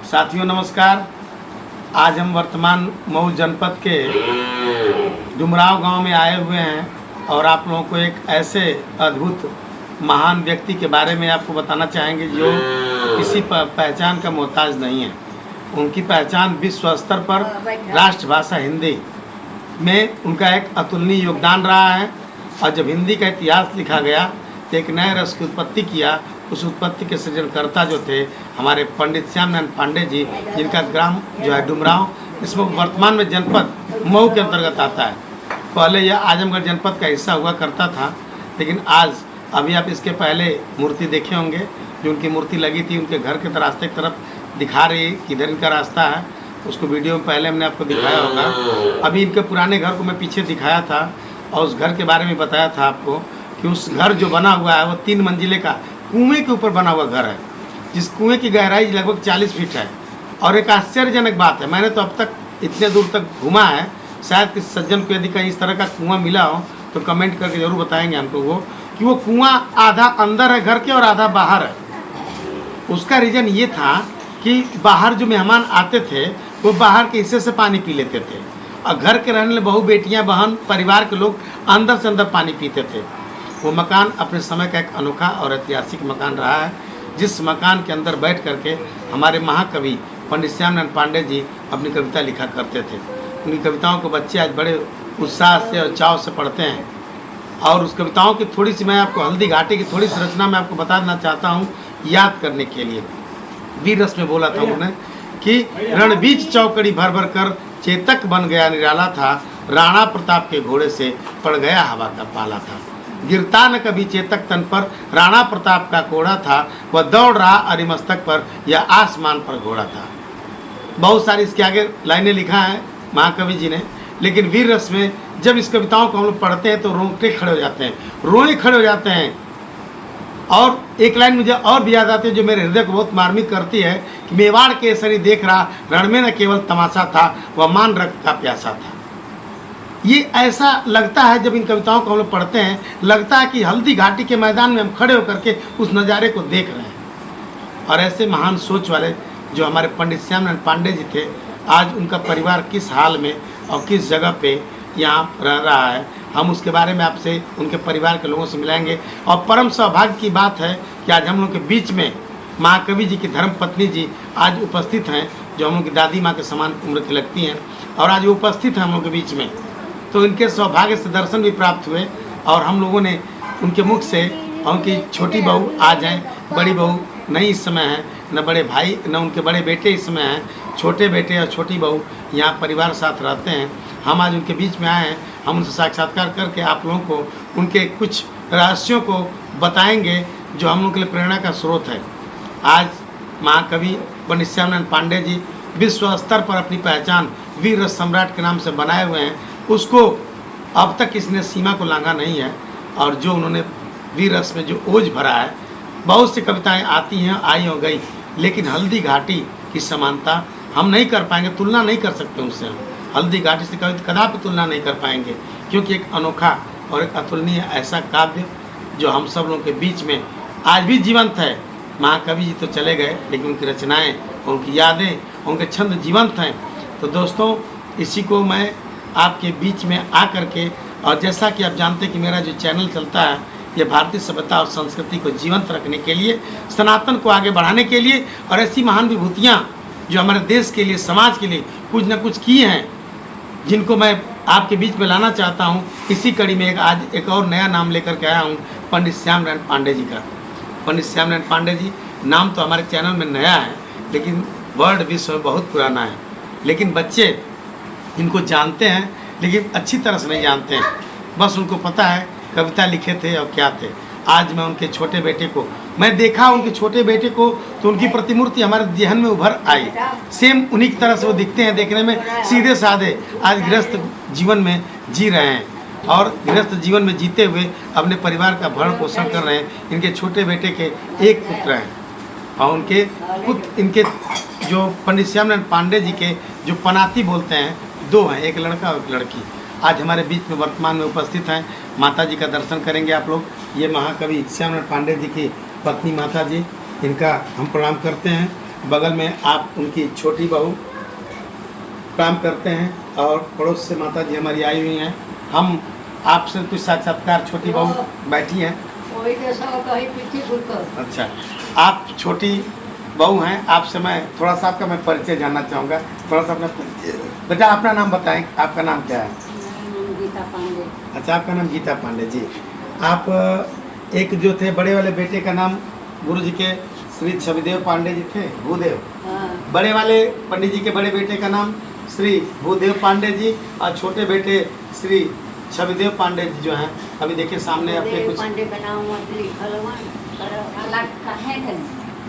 साथियों नमस्कार। आज हम वर्तमान मऊ जनपद के डुमराव गांव में आए हुए हैं और आप लोगों को एक ऐसे अद्भुत महान व्यक्ति के बारे में आपको बताना चाहेंगे जो किसी पहचान का मोहताज नहीं है। उनकी पहचान विश्व स्तर पर राष्ट्रभाषा हिंदी में उनका एक अतुलनीय योगदान रहा है। और जब हिंदी का इतिहास लिखा गया तो एक नए रस की उत्पत्ति किया। उस उत्पत्ति के सृजनकर्ता जो थे हमारे पंडित श्याम नारायण पांडे जी, जिनका ग्राम जो है डुमराव, इसमें वर्तमान में जनपद मऊ के अंतर्गत आता है। पहले यह आजमगढ़ जनपद का हिस्सा हुआ करता था, लेकिन आज अभी आप इसके पहले मूर्ति देखे होंगे जो उनकी मूर्ति लगी थी उनके घर के रास्ते की तरफ दिखा रही किधर इनका रास्ता है। उसको वीडियो में पहले हमने आपको दिखाया होगा। अभी इनके पुराने घर को मैं पीछे दिखाया था और उस घर के बारे में बताया था आपको कि उस घर जो बना हुआ है वो 3 मंजिले का कुएं के ऊपर बना हुआ घर है, जिस कुएं की गहराई लगभग 40 फीट है। और एक आश्चर्यजनक बात है, मैंने तो अब तक इतने दूर तक घूमा है, शायद किसी सज्जन को यदि कहीं इस तरह का कुआं मिला हो तो कमेंट करके ज़रूर बताएंगे हमको वो कि वो कुआं आधा अंदर है घर के और आधा बाहर है। उसका रीज़न ये था कि बाहर जो मेहमान आते थे वो बाहर के हिस्से से पानी पी लेते थे और घर के रहने वाले बहू बेटियां बहन परिवार के लोग अंदर से अंदर पानी पीते थे। वो मकान अपने समय का एक अनोखा और ऐतिहासिक मकान रहा है, जिस मकान के अंदर बैठ करके हमारे महाकवि पंडित श्याम नारायण पांडे जी अपनी कविता लिखा करते थे। उनकी कविताओं को बच्चे आज बड़े उत्साह से और चाव से पढ़ते हैं। और उस कविताओं की थोड़ी सी मैं आपको हल्दी घाटी की थोड़ी सी रचना मैं आपको बता देना चाहता हूँ याद करने के लिए। वीर रस में बोला था उन्होंने कि रणबीच चौकड़ी भर भर कर चेतक बन गया निराला था, राणा प्रताप के घोड़े से पड़ गया हवा का पाला था। गिरता न कभी चेतक तन पर, राणा प्रताप का कोड़ा था, वह दौड़ रहा अरिमस्तक पर या आसमान पर घोड़ा था। बहुत सारी इसके आगे लाइनें लिखा है महाकवि जी ने, लेकिन वीर रस में जब इस कविताओं को हम लोग पढ़ते हैं तो रोंगटे खड़े हो जाते हैं, रोए खड़े हो जाते हैं। और एक लाइन मुझे और भी याद आती है जो मेरे हृदय को बहुत मार्मिक करती है कि मेवाड़ केसरी देख रहा, रण में न केवल तमाशा था, वह मान रक्त का प्यासा था। ये ऐसा लगता है जब इन कविताओं को हम लोग पढ़ते हैं, लगता है कि हल्दी घाटी के मैदान में हम खड़े होकर के उस नज़ारे को देख रहे हैं। और ऐसे महान सोच वाले जो हमारे पंडित श्याम नारायण पांडे जी थे, आज उनका परिवार किस हाल में और किस जगह पे यहाँ रह रहा है, हम उसके बारे में आपसे उनके परिवार के लोगों से मिलाएंगे। और परम सौभाग्य की बात है कि आज हम लोग के बीच में महाकवि जी की धर्मपत्नी जी आज उपस्थित हैं, जो हम लोग की दादी माँ के समान उम्र की लगती हैं, और आज वो उपस्थित हैं हम लोग के बीच में। तो इनके सौभाग्य से दर्शन भी प्राप्त हुए और हम लोगों ने उनके मुख से, उनकी छोटी बहू आज हैं, बड़ी बहू नहीं इस समय है, न बड़े भाई न उनके बड़े बेटे इस समय हैं, छोटे बेटे और छोटी बहू यहाँ परिवार साथ रहते हैं। हम आज उनके बीच में आए हैं, हम उनसे साक्षात्कार करके आप लोगों को उनके कुछ रहस्यों को बताएंगे जो हम लोग के लिए प्रेरणा का स्रोत है। आज महाकवि पंडित श्याम नारायण पांडे जी विश्व स्तर पर अपनी पहचान वीर रस सम्राट के नाम से बनाए हुए हैं। उसको अब तक किसी ने सीमा को लांघा नहीं है। और जो उन्होंने वीर रस में जो ओज भरा है, बहुत सी कविताएं आती हैं, आई और गई, लेकिन हल्दी घाटी की समानता हम नहीं कर पाएंगे, तुलना नहीं कर सकते उनसे। हम हल्दी घाटी से कदापि तुलना नहीं कर पाएंगे, क्योंकि एक अनोखा और एक अतुलनीय ऐसा काव्य जो हम सब लोगों के बीच में आज भी जीवंत है। महाकवि जी तो चले गए, लेकिन उनकी रचनाएं, उनकी यादें, उनके छंद जीवंत हैं। तो दोस्तों, इसी को मैं आपके बीच में आ करके, और जैसा कि आप जानते हैं कि मेरा जो चैनल चलता है ये भारतीय सभ्यता और संस्कृति को जीवंत रखने के लिए, सनातन को आगे बढ़ाने के लिए, और ऐसी महान विभूतियाँ जो हमारे देश के लिए, समाज के लिए कुछ न कुछ की हैं, जिनको मैं आपके बीच में लाना चाहता हूँ। इसी कड़ी में आज एक और नया नाम लेकर के आया हूँ, पंडित श्याम नारायण पांडे जी का। पंडित श्याम नारायण पांडे जी नाम तो हमारे चैनल में नया है, लेकिन वर्ल्ड विश्व में बहुत पुराना है। लेकिन बच्चे इनको जानते हैं, लेकिन अच्छी तरह से नहीं जानते हैं। बस उनको पता है कविता लिखे थे और क्या थे। आज मैं उनके छोटे बेटे को, मैं देखा उनके छोटे बेटे को, तो उनकी प्रतिमूर्ति हमारे जहन में उभर आई। सेम उन्हीं की तरह से वो दिखते हैं, देखने में सीधे साधे। आज गृहस्थ जीवन में जी रहे हैं और गृहस्थ जीवन में जीते हुए अपने परिवार का भरण पोषण कर रहे हैं। इनके छोटे बेटे के एक पुत्र हैं और उनके पुत्र, इनके जो पंडित श्याम नारायण पांडे जी के जो पनाती बोलते हैं, 2 हैं, एक लड़का और एक लड़की। आज हमारे बीच में वर्तमान में उपस्थित हैं। माता जी का दर्शन करेंगे आप लोग। ये महाकवि श्याम नारायण पांडे जी की पत्नी माता जी, इनका हम प्रणाम करते हैं। बगल में आप उनकी छोटी बहू काम करते हैं और पड़ोस से माता जी हमारी आई हुई हैं। हम आपसे कुछ साक्षात्कार, छोटी बहू बैठी हैं। अच्छा, आप छोटी बहू हैं, आपसे मैं थोड़ा सा आपका मैं परिचय जानना चाहूँगा। थोड़ा सा अपना परिचय, बेटा अपना नाम बताएं, आपका नाम क्या है? गीता पांडे। अच्छा, आपका नाम गीता पांडे जी। आप एक जो थे बड़े वाले बेटे का नाम गुरु जी के श्री छविदेव पांडे जी थे, भूदेव। हाँ। बड़े वाले पंडित जी के बड़े बेटे का नाम श्री भूदेव पांडे जी और छोटे बेटे श्री छविदेव पांडे जी जो हैं, अभी देखिए सामने अपने कुछ पांडे का नाम अलग का है।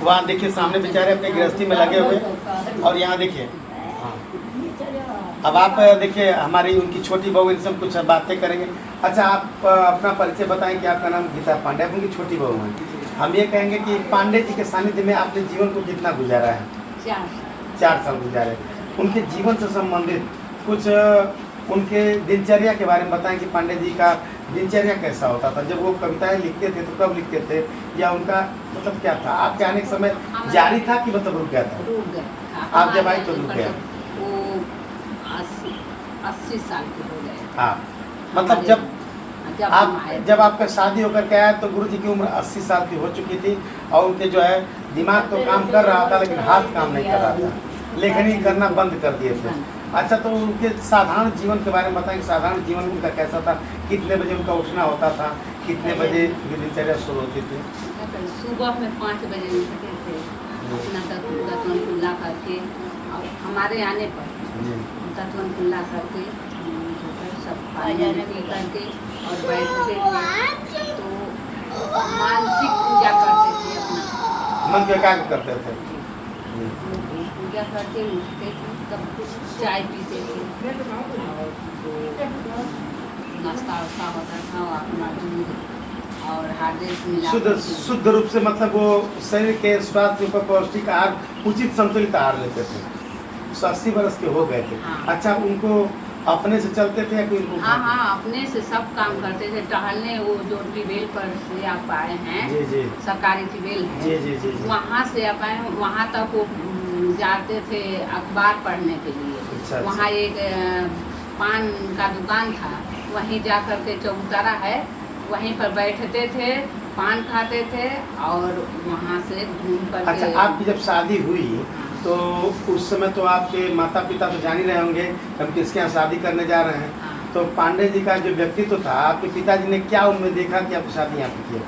वहाँ देखिए सामने बेचारे अपने गृहस्थी में लगे हुए। और यहाँ देखिए, अब आप देखिए हमारी उनकी छोटी बहू, इनसे हम कुछ बातें करेंगे। अच्छा, आप अपना परिचय बताएं कि आपका नाम गीता पांडे, आप उनकी छोटी बहू हैं। हम ये कहेंगे कि पांडे जी के सानिध्य में आपने जीवन को कितना गुजारा है? 4 साल गुजारे। उनके जीवन से संबंधित कुछ उनके दिनचर्या के बारे में बताएं कि पांडे जी का दिनचर्या कैसा होता था? जब वो कविताएं लिखते थे तो कब लिखते थे, या उनका मतलब क्या था? आपके आने के समय जारी था कि मतलब रुक गया था? रुक गया। आप जब आई तो रुक गया। वो 80 साल के हो गए। हाँ, मतलब जब आपका शादी होकर के आया तो गुरु जी की उम्र 80 साल की हो चुकी थी और उनके जो है दिमाग तो काम कर रहा था लेकिन हाथ काम नहीं कर रहा था, लेखनी करना बंद कर दिए थे। अच्छा, तो उनके साधारण जीवन के बारे में बताएं, साधारण जीवन उनका कैसा था? कितने बजे उनका उठना होता था? कितने बजे दिनचर्या शुरू होती थी? सुबह में 5 बजे उठते थे, अपना दतवन खुला करके, और हमारे आने पर दतवन खुला करके सब पानी करके और बैठते थे, तो मानसिक पूजा करते थे, अपना मन के एकाग्र करते थे, पूजा करके उठते थे, तब चाय पीते थे और नाश्ता वास्ता होता था, अपना दूध और हार्देश मिला शुद्ध रूप से, मतलब वो शरीर के स्वास्थ्य पर पौष्टिक आहार, उचित संतुलित आहार लेते थे। 80 वर्ष के हो गए थे। हाँ। अच्छा, उनको अपने से चलते थे या कोई उनको? हाँ, अपने से सब काम करते थे। टहलने वो जो टिबेल पर से आप आए हैं, जी, सरकारी टिबेल है, जी, वहाँ से आप आए, वहाँ तक वो जाते थे अखबार पढ़ने के लिए। अच्छा, वहाँ एक पान का दुकान था, वहीं जा कर के चौतारा है, वहीं पर बैठते थे, पान खाते थे और वहाँ से घूम कर। अच्छा, आपकी जब शादी हुई तो उस समय तो आपके माता पिता तो जान ही रहे होंगे हम किसके यहाँ शादी करने जा रहे हैं। हाँ। तो पांडे जी का जो व्यक्तित्व था, आपके पिताजी ने क्या उनमें देखा कि आपकी शादी यहाँ पे किया?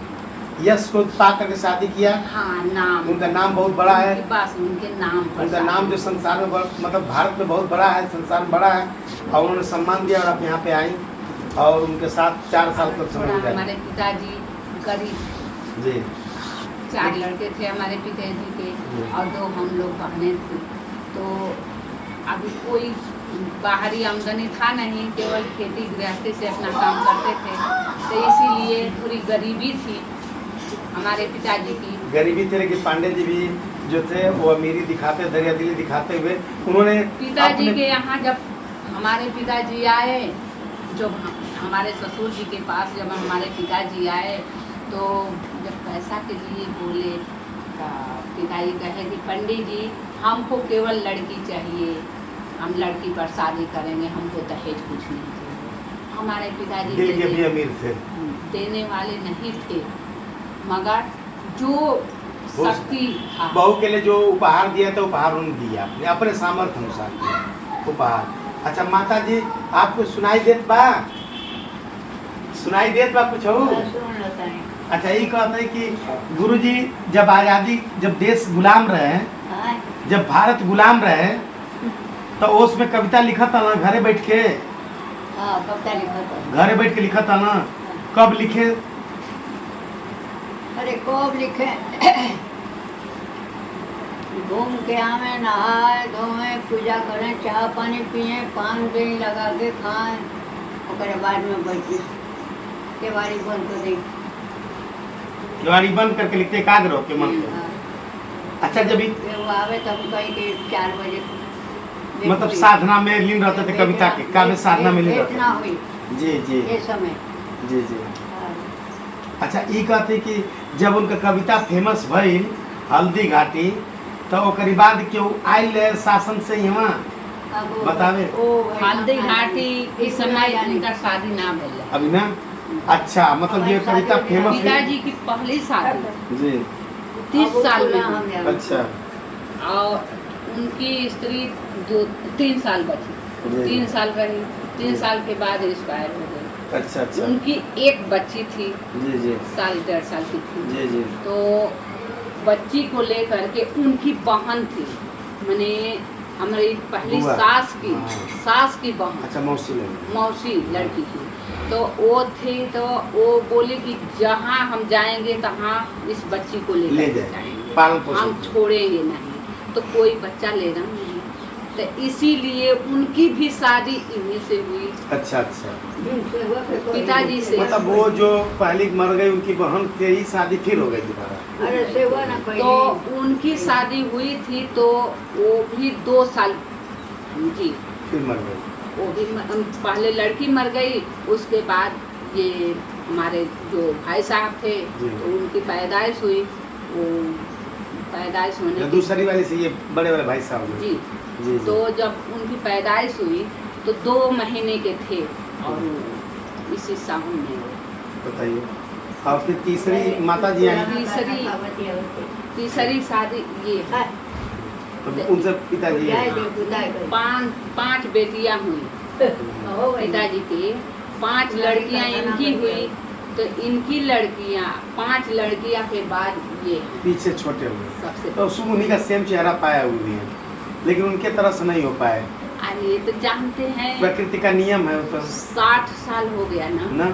यश को पा करके शादी किया। हाँ, नाम, उनका नाम बहुत बड़ा है। बस उनके नाम, उनका नाम जो संसार में मतलब भारत में बहुत बड़ा है, संसार में बड़ा है, और उन्होंने सम्मान दिया और आप यहाँ पे आई और उनके साथ 4 साल तक समय गुजारा। हमारे पिताजी गरीब जी, 4 लड़के थे हमारे पिताजी के और 2 हम लोग बहनें थी। तो अभी कोई बाहरी आमदनी था नहीं, केवल खेती गृहस्थी से अपना काम करते थे, तो इसीलिए थोड़ी गरीबी थी हमारे पिताजी की। गरीबी थे, लेकिन पांडे जी भी जो थे वो अमीरी दिखाते, दरियादिली दिखाते हुए उन्होंने पिताजी के यहाँ, जब हमारे पिताजी आए, जो हमारे ससुर जी के पास जब हमारे पिताजी आए, तो जब पैसा के लिए बोले तो पिताजी कहे कि पंडित जी हमको केवल लड़की चाहिए, हम लड़की पर शादी करेंगे, हमको दहेज कुछ नहीं चाहिए। हमारे पिताजी दिल के भी अमीर थे, देने वाले नहीं थे, मगर जो शक्ति था, बहू के लिए जो उपहार दिया था, उपहार उन्होंने दिया अपने अपने सामर्थ्य अनुसार दिया उपहार। अच्छा माता जी, आपको सुनाई देत बा? सुनाई देत बा कुछ हो? अच्छा, ये कहते हैं कि गुरुजी जब आज़ादी, जब देश गुलाम रहे, जब भारत गुलाम रहे, तो उसमें कविता लिखा था ना घरे बैठ के? कविता लिखा था, घरे बैठ के लिखा था ना? कब लिखे? अरे कब लिखे, घूम के आवे, नहाए धोए, पूजा करें, चाय पानी पिए, पान दही लगा के खाएं, और बाद में बैठे केवाड़ी बंद कर दें, केवाड़ी बंद करके लिखते एकाग्र होके मन को। अच्छा, जब वो आवे तब कहीं के 4 बजे, मतलब साधना में लीन रहते थे, कविता के काव्य साधना में लीन रहते हुई जी जी ये समय जी जी। अच्छा, ये कहते कि जब उनका कविता फेमस भइल हल्दी घाटी, तो ओकरी बाद केहू आइल शासन से यहाँ बतावे हल्दी घाटी इस समय इनका शादी ना भेल अभी ना। अच्छा, मतलब ये कविता फेमस पिताजी की पहली शादी जी 30 साल में। अच्छा और उनकी स्त्री 3 साल बची, 3 साल रही, 3 साल के बाद एक्सपायर हो गई। अच्छा अच्छा उनकी एक बच्ची थी जी जी साल 1.5 साल की थी। जी जी तो बच्ची को लेकर के उनकी बहन थी, मैंने हमारी पहली बुआ। सास की हाँ। सास की बहन, अच्छा मौसी लड़की की। तो वो थी, तो वो बोली कि जहाँ हम जाएंगे तहाँ इस बच्ची को ले लेकर जाए, जाएंगे, पालन पोषण हम करें। छोड़ेंगे नहीं। तो कोई बच्चा लेना नहीं, तो इसीलिए उनकी भी शादी इन्हीं से हुई, अच्छा अच्छा पिताजी से। मतलब वो जो पहले मर गई उनकी बहन के ही शादी फिर हो गई दोबारा। तो उनकी शादी हुई थी, तो वो भी 2 साल जी, फिर मर गई। वो भी पहले लड़की मर गई, उसके बाद ये हमारे जो भाई साहब थे जी। तो उनकी पैदाइश हुई। वो पैदाइश होने की- दूसरी वाली से ये बड़े वाले भाई साहब जी, जी तो जब उनकी पैदाइश हुई तो 2 महीने के थे और इसी सावन में बताइए। और फिर तीसरी माता जी आई तीसरी शादी ये है। तो उनसे पिताजी आए। 5 बेटियां हुई पिताजी की, 5 लड़कियां इनकी हुई। तो इनकी लड़कियां 5 लड़कियां के बाद ये पीछे छोटे हुए सबसे तो सुन उन्हीं का सेम चेहरा पाया हुए भी है, लेकिन उनके तरह से नहीं हो पाए। अरे तो जानते हैं प्रकृति का नियम है वो तो 60 साल हो गया ना।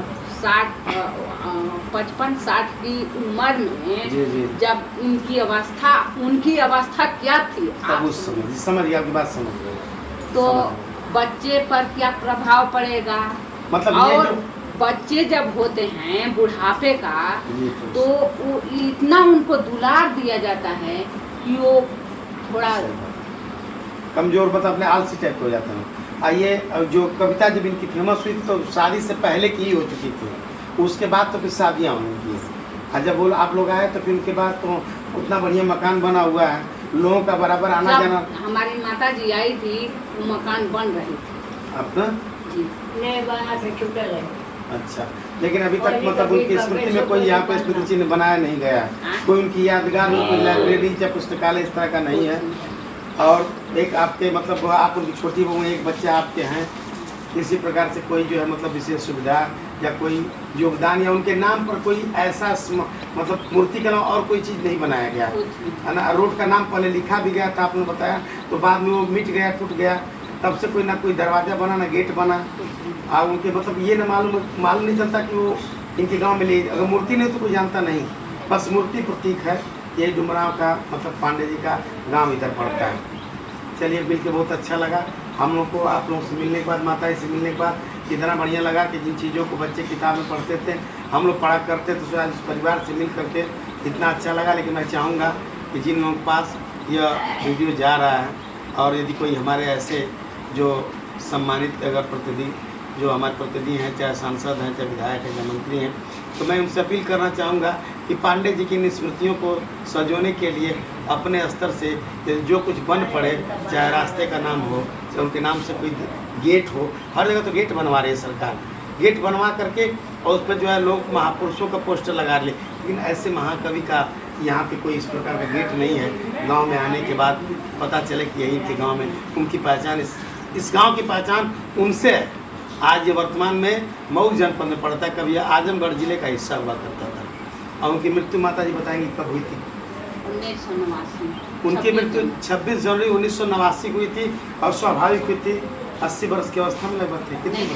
55-60 की उम्र में जी जी जब उनकी अवस्था क्या थी तब आप उस समय समझ गया, आपकी बात समझ गए। तो समझ बच्चे पर क्या प्रभाव पड़ेगा। मतलब ये और जो बच्चे जब होते हैं बुढ़ापे का, ये तो वो इतना उनको दुलार दिया जाता है कि वो थोड़ा कमजोर, मतलब अपने आलसी टाइप हो जाता है। आइए, जो कविता जब इनकी फेमस हुई तो शादी से पहले की ही हो चुकी थी, उसके बाद तो फिर शादियाँ हुई थी। और जब वो आप लोग आए तो फिर उनके बाद तो उतना बढ़िया मकान बना हुआ है, लोगों का बराबर आना जब जाना। हमारी माता जी आई थी वो मकान बन रही थी अपना जी। नहीं बना के छूटल है। अच्छा, लेकिन अभी तक और मतलब कभी उनकी कभी स्मृति में सब कोई यहाँ पे कोई स्मृति बनना। चिन्ह बनाया नहीं गया, हाँ। कोई उनकी यादगार में कोई लाइब्रेरी या पुस्तकालय इस तरह का नहीं है। और एक आपके मतलब आप उनकी छोटी बहू, एक बच्चा आपके हैं, किसी प्रकार से कोई जो है मतलब विशेष सुविधा या कोई योगदान या उनके नाम पर कोई ऐसा मतलब मूर्ति के अलावा और कोई चीज़ नहीं बनाया गया है ना। रोड का नाम पहले लिखा भी गया था, आपने बताया, तो बाद में वो मिट गया, टूट गया, तब से कोई ना कोई दरवाज़ा बना ना गेट बना। और उनके मतलब ये ना मालूम नहीं चलता कि वो इनके गांव में ले, अगर मूर्ति नहीं तो कोई जानता नहीं, बस मूर्ति प्रतीक है। ये डुमराव का मतलब पांडे जी का गांव इधर पड़ता है। चलिए, मिल के बहुत अच्छा लगा हम लोग को, आप लोगों से मिलने के बाद, माता जी से मिलने के बाद इतना बढ़िया लगा कि जिन चीज़ों को बच्चे किताब में पढ़ते थे, हम लोग पढ़ा करते तो आज इस परिवार से मिल करके इतना अच्छा लगा। लेकिन मैं चाहूँगा कि जिन लोगों के पास यह वीडियो जा रहा है और यदि कोई हमारे ऐसे जो सम्मानित अगर प्रतिनिधि जो हमारे प्रतिनिधि हैं, चाहे सांसद हैं, चाहे विधायक हैं, चाहे मंत्री हैं, तो मैं उनसे अपील करना चाहूँगा कि पांडे जी की इन स्मृतियों को सजोने के लिए अपने स्तर से जो कुछ बन पड़े, चाहे रास्ते का नाम हो, चाहे उनके नाम से कोई गेट हो, हर जगह तो गेट बनवा रही है सरकार, गेट बनवा करके और उस पर जो है लोग महापुरुषों का पोस्टर लगा ले। लेकिन ऐसे महाकवि का यहाँ पे कोई इस प्रकार का गेट नहीं है। गांव में आने के बाद पता चले कि यहीं के गांव में उनकी पहचान, इस गांव की पहचान उनसे है। आज ये वर्तमान में मऊ जनपद में पड़ता है, कभी आजमगढ़ जिले का हिस्सा हुआ करता था। और उनकी मृत्यु माता जी बताएंगी कब हुई थी? 1989। उनकी मृत्यु 26 जनवरी 1989 को हुई थी और स्वाभाविक हुई थी। 80 वर्ष की अवस्था में लगभग थे। कितनी?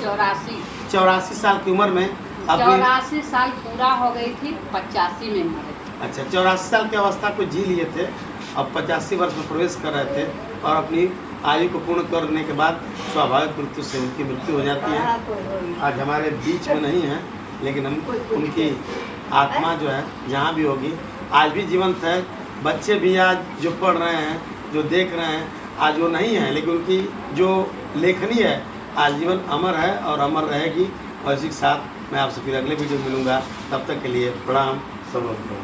84 साल की उम्र में। 84 साल पूरा हो गई थी, 85 में मरे थे। अच्छा, 84 साल की अवस्था को जी लिए थे और 85 वर्ष में प्रवेश कर रहे थे और अपनी आयु को पूर्ण करने के बाद स्वाभाविक मृत्यु से उनकी मृत्यु हो जाती है। आज हमारे बीच में नहीं है, लेकिन हम उनकी आत्मा जो है जहाँ भी होगी आज भी जीवंत है। बच्चे भी आज जो पढ़ रहे हैं, जो देख रहे हैं, आज वो नहीं है, लेकिन उनकी जो लेखनी है आजीवन अमर है और अमर रहेगी। और इसी के साथ मैं आपसे फिर अगले वीडियो में मिलूँगा। तब तक के लिए प्रणाम सब लोग को।